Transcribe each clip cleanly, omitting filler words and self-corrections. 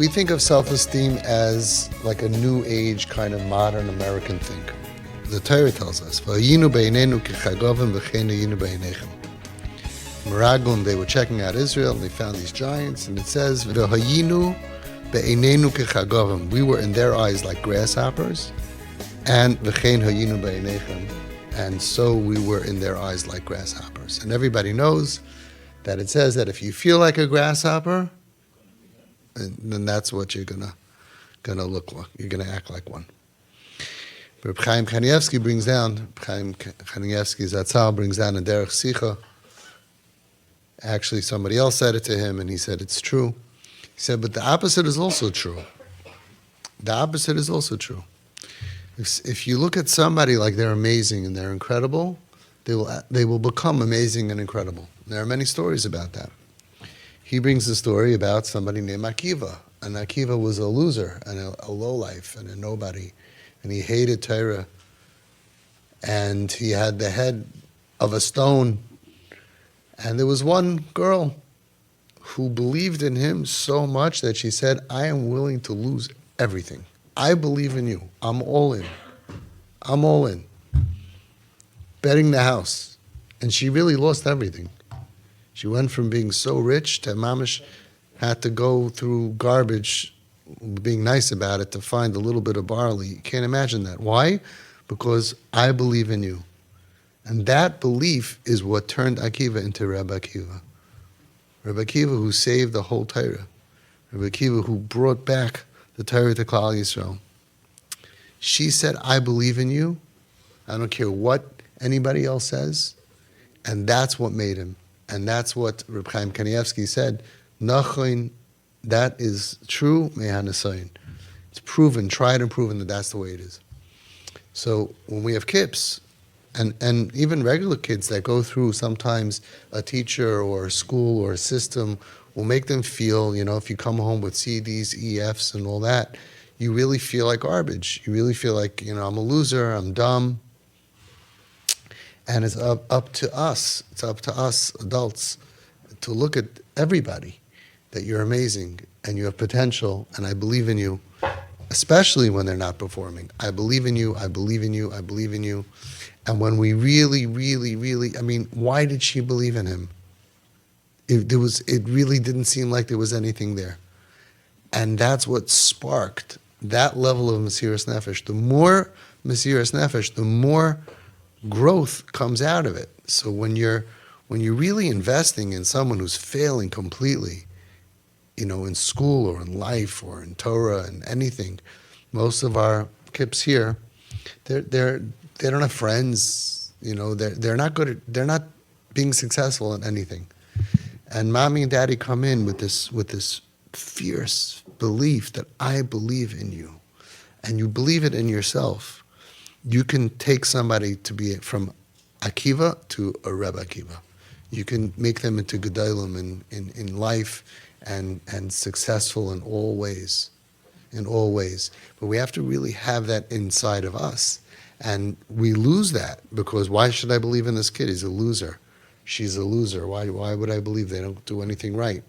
We think of self-esteem as like a new age kind of modern American thing. The Torah tells us, "V'hayinu b'einenu k'chagovim v'chein hayinu b'einechem." Meraglim, they were checking out Israel and they found these giants, and it says, "V'hayinu b'einenu k'chagovim." We were in their eyes like grasshoppers, and v'chein hayinu b'einechem, and so we were in their eyes like grasshoppers. And everybody knows that it says that if you feel like a grasshopper, then that's what you're gonna look like. You're gonna act like one. But Chaim Kanievsky brings down, Chaim Kanievsky Zatzal brings down in Derech Sicha. Actually, somebody else said it to him, and he said it's true. He said, but the opposite is also true. The opposite is also true. If you look at somebody like they're amazing and they're incredible, they will become amazing and incredible. There are many stories about that. He brings a story about somebody named Akiva. And Akiva was a loser and a lowlife and a nobody. And he hated Torah. And he had the head of a stone. And there was one girl who believed in him so much that she said, I am willing to lose everything. I believe in you. I'm all in. I'm all in. Betting the house. And she really lost everything. She went from being so rich to mamish had to go through garbage, being nice about it, to find a little bit of barley. You can't imagine that. Why? Because I believe in you. And that belief is what turned Akiva into Rabbi Akiva. Rabbi Akiva who saved the whole Torah. Rabbi Akiva who brought back the Torah to Klal Yisrael. She said, I believe in you. I don't care what anybody else says. And that's what made him. And that's what Reb Chaim Kanievsky said. Nachon, that is true, mehanasayin. It's proven, tried and proven that that's the way it is. So when we have kids, and even regular kids that go through sometimes a teacher or a school or a system will make them feel, if you come home with CDs, EFs and all that, you really feel like garbage. You really feel like, I'm a loser, I'm dumb. And it's up to us. It's up to us adults to look at everybody that you're amazing and you have potential and I believe in you, especially when they're not performing. I believe in you, I believe in you, I believe in you. And when we really, really, really, why did she believe in him? It really didn't seem like there was anything there. And that's what sparked that level of Mesiras Nefesh. The more Mesiras Nefesh, the more growth comes out of it. So when you're really investing in someone who's failing completely, in school or in life or in Torah and anything, most of our kids here, they don't have friends. They're not good. They're not being successful in anything. And mommy and daddy come in with this fierce belief that I believe in you, and you believe it in yourself. You can take somebody to be from Akiva to a Rebbe Akiva. You can make them into Gedolim in life and successful in all ways. But we have to really have that inside of us. And we lose that because why should I believe in this kid? He's a loser. She's a loser. Why would I believe they don't do anything right?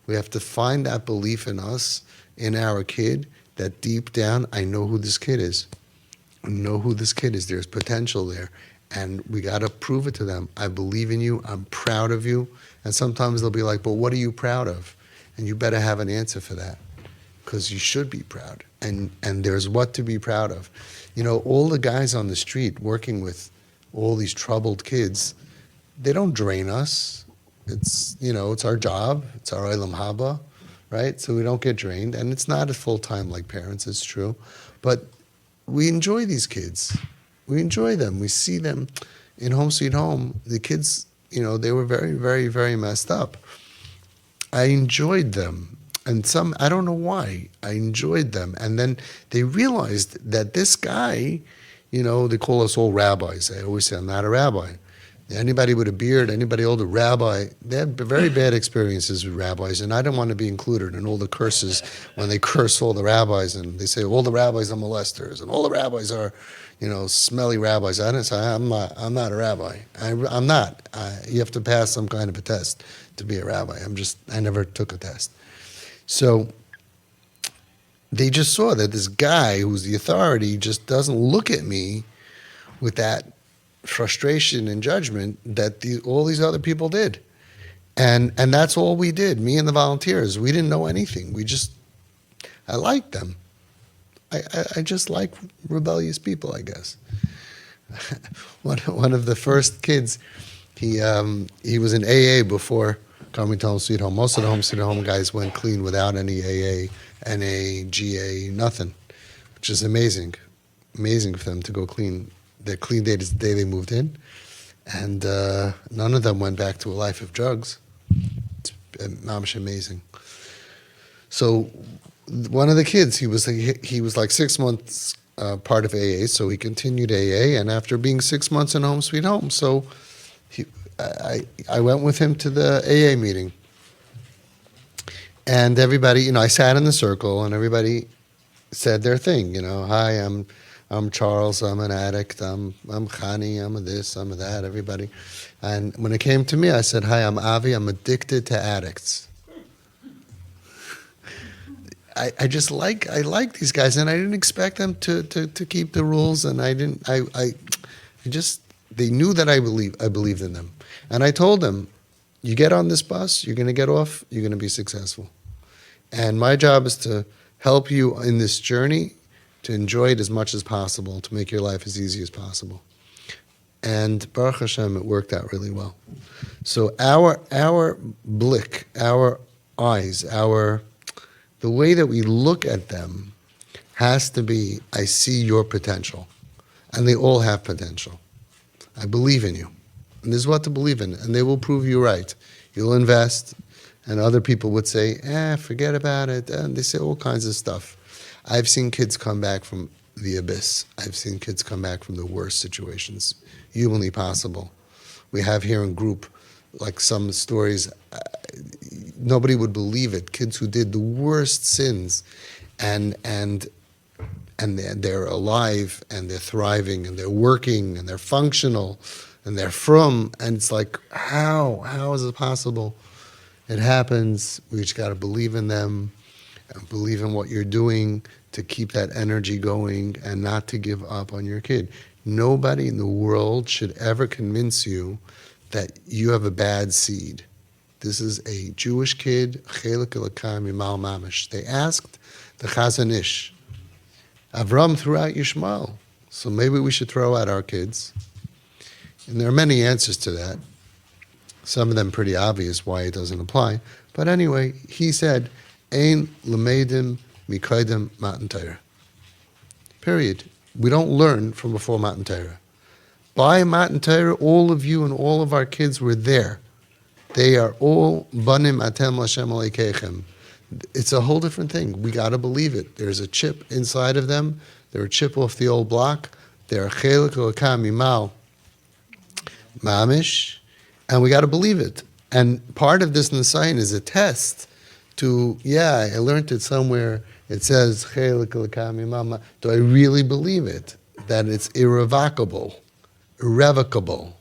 We have to find that belief in us, in our kid, that deep down, I know who this kid is. Know who this kid is. There's potential there. And we got to prove it to them. I believe in you. I'm proud of you. And sometimes they'll be like, but what are you proud of? And you better have an answer for that because you should be proud. And there's what to be proud of. All the guys on the street working with all these troubled kids, they don't drain us. It's, it's our job. It's our Olam Haba, right? So we don't get drained. And it's not a full-time like parents, it's true. But we enjoy these kids. We enjoy them. We see them in Home Sweet Home. The kids, they were very, very, very messed up. I enjoyed them. And I don't know why, I enjoyed them. And then they realized that this guy, they call us all rabbis. I always say, I'm not a rabbi. Anybody with a beard, anybody older, rabbi, they had very bad experiences with rabbis, and I don't want to be included in all the curses when they curse all the rabbis, and they say all the rabbis are molesters, and all the rabbis are, smelly rabbis. I didn't say, I'm not a rabbi. I'm not. You have to pass some kind of a test to be a rabbi. I never took a test. So they just saw that this guy who's the authority just doesn't look at me with that frustration and judgment that all these other people did. And that's all we did, me and the volunteers. We didn't know anything. I liked them. I just like rebellious people, I guess. One of the first kids, he was in AA before coming to Home Sweet Home. Most of the Home Sweet Home guys went clean without any AA, NA, GA, nothing, which is amazing. Amazing for them to go clean. Their clean date is the day they moved in, and none of them went back to a life of drugs. It's mamish amazing. So one of the kids, he was like 6 months part of AA, so he continued AA, and after being 6 months in Home Sweet Home, so I went with him to the AA meeting, and everybody, I sat in the circle, and everybody said their thing. Hi, I'm Charles. I'm an addict. I'm Khani. I'm a this. I'm a that. Everybody, and when it came to me, I said, "Hi, I'm Avi. I'm addicted to addicts." I like these guys, and I didn't expect them to keep the rules, and they knew that I believed in them, and I told them, you get on this bus, you're going to get off, you're going to be successful, and my job is to help you in this journey, to enjoy it as much as possible, to make your life as easy as possible, and Baruch Hashem, it worked out really well. So our blick, our eyes, the way that we look at them has to be, I see your potential. And they all have potential. I believe in you. And this is what to believe in. And they will prove you right. You'll invest. And other people would say, forget about it. And they say all kinds of stuff. I've seen kids come back from the abyss. I've seen kids come back from the worst situations, humanly possible. We have here in group, like some stories, nobody would believe it. Kids who did the worst sins, and they're alive, and they're thriving, and they're working, and they're functional, and they're from. And it's like, how is it possible? It happens. We just got to believe in them, and believe in what you're doing to keep that energy going, and not to give up on your kid. Nobody in the world should ever convince you that you have a bad seed. This is a Jewish kid, chelik elokam yimal mamish. They asked the Chazon Ish, Avram threw out Yishmael, so maybe we should throw out our kids. And there are many answers to that. Some of them pretty obvious why it doesn't apply. But anyway, he said, Ein lemedim mikaydem matan Torah. Period. We don't learn from before Matan Torah. By Matan Torah, all of you and all of our kids were there. They are all banim atem Hashem aleikeichem. It's a whole different thing. We got to believe it. There's a chip inside of them. They're a chip off the old block. They're chelik elokam yimal mamish, and we got to believe it. And part of this Nisayon is a test to, I learned it somewhere. It says chelik elokam yimal. Do I really believe it? That it's irrevocable. You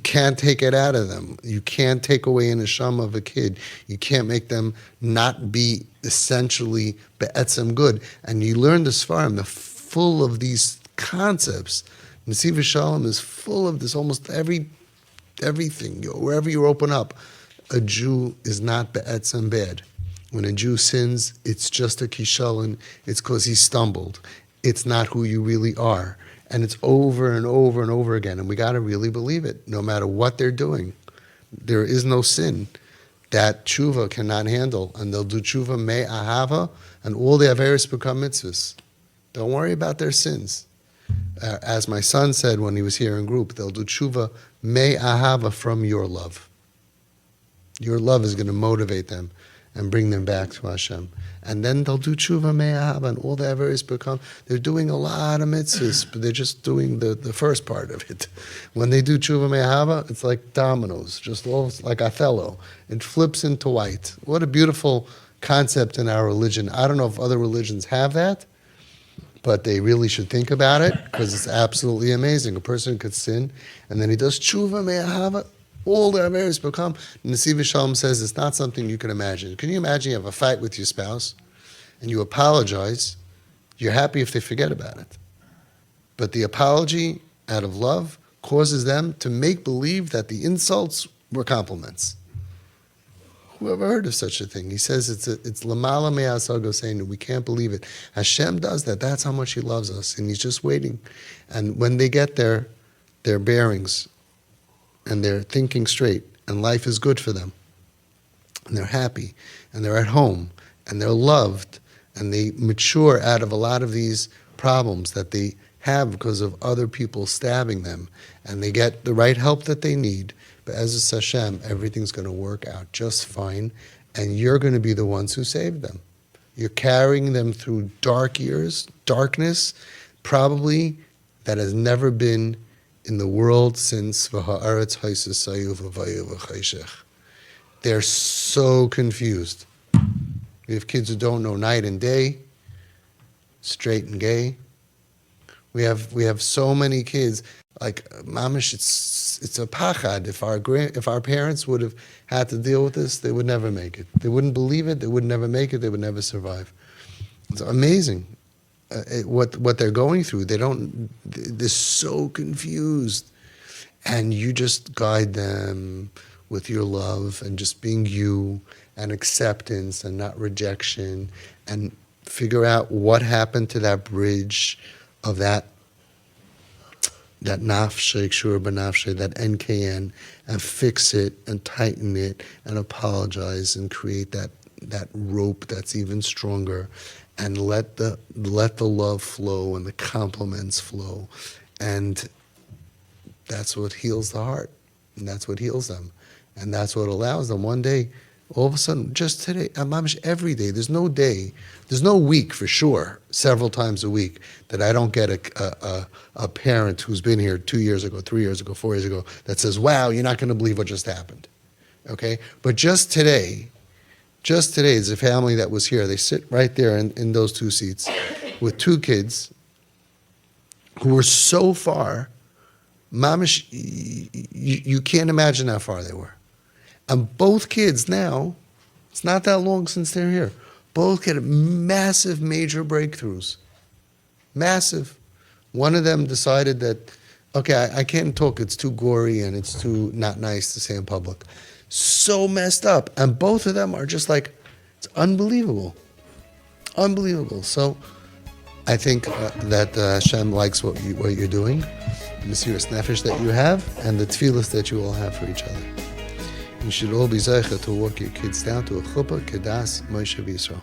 can't take it out of them. You can't take away an neshama of a kid. You can't make them not be essentially be'etzem good. And you learn the Sfarim, they're full of these concepts. Nesiv Shalom is full of this, almost everything. Wherever you open up, a Jew is not be'etzem bad. When a Jew sins, it's just a kishalon. It's because he stumbled. It's not who you really are. And it's over and over and over again. And we got to really believe it, no matter what they're doing. There is no sin that tshuva cannot handle. And they'll do tshuva me ahava, and all the averis become mitzvahs. Don't worry about their sins. As my son said when he was here in group, they'll do tshuva me ahava, from your love. Your love is going to motivate them and bring them back to Hashem. And then they'll do tshuva me'ahava, and all the averis become, they're doing a lot of mitzvahs, but they're just doing the first part of it. When they do tshuva me'ahava, it's like dominoes, just all like Othello. It flips into white. What a beautiful concept in our religion. I don't know if other religions have that, but they really should think about it, because it's absolutely amazing. A person could sin, and then he does tshuva me'ahava, all the averis become. Nesiv Shalom says it's not something you can imagine. Can you imagine you have a fight with your spouse, and you apologize, you're happy if they forget about it. But the apology out of love causes them to make believe that the insults were compliments. Who ever heard of such a thing? He says it's lamala me'asago, saying that we can't believe it. Hashem does that. That's how much He loves us, and He's just waiting. And when they get their bearings, and they're thinking straight, and life is good for them, and they're happy, and they're at home, and they're loved, and they mature out of a lot of these problems that they have because of other people stabbing them, and they get the right help that they need. But as a Hashem, everything's going to work out just fine, and you're going to be the ones who saved them. You're carrying them through dark years, darkness, probably that has never been in the world since V'ha'aretz ha'sayu v'vayu v'chayshech. They're so confused. We have kids who don't know night and day, straight and gay. We have so many kids. Like mamish, it's a pachad. If our parents would have had to deal with this, they would never make it. They wouldn't believe it. They would never make it. They would never survive. It's amazing what they're going through. They're so confused, and you just guide them with your love and just being you and acceptance and not rejection, and figure out what happened to that bridge of that nafshe, kshur b'nafshe, that NKN, and fix it and tighten it and apologize and create that rope that's even stronger, and let the love flow and the compliments flow, and that's what heals the heart, and that's what heals them, and that's what allows them one day. All of a sudden, just today, every day, there's no week for sure, several times a week, that I don't get a parent who's been here 2 years ago, 3 years ago, 4 years ago, that says, wow, you're not going to believe what just happened. Okay? But just today, there's a family that was here. They sit right there in those two seats with two kids who were so far, mamish, you can't imagine how far they were. And both kids now, it's not that long since they're here, both get massive, major breakthroughs. Massive. One of them decided that, okay, I can't talk, it's too gory and it's too not nice to say in public. So messed up. And both of them are just like, it's unbelievable. Unbelievable. So I think that Hashem likes what you're doing, the Mesiras Nefesh that you have, and the tefillas that you all have for each other. You should all be zeicha to walk your kids down to a chuppah, kedas, Moshe V'Yisrael.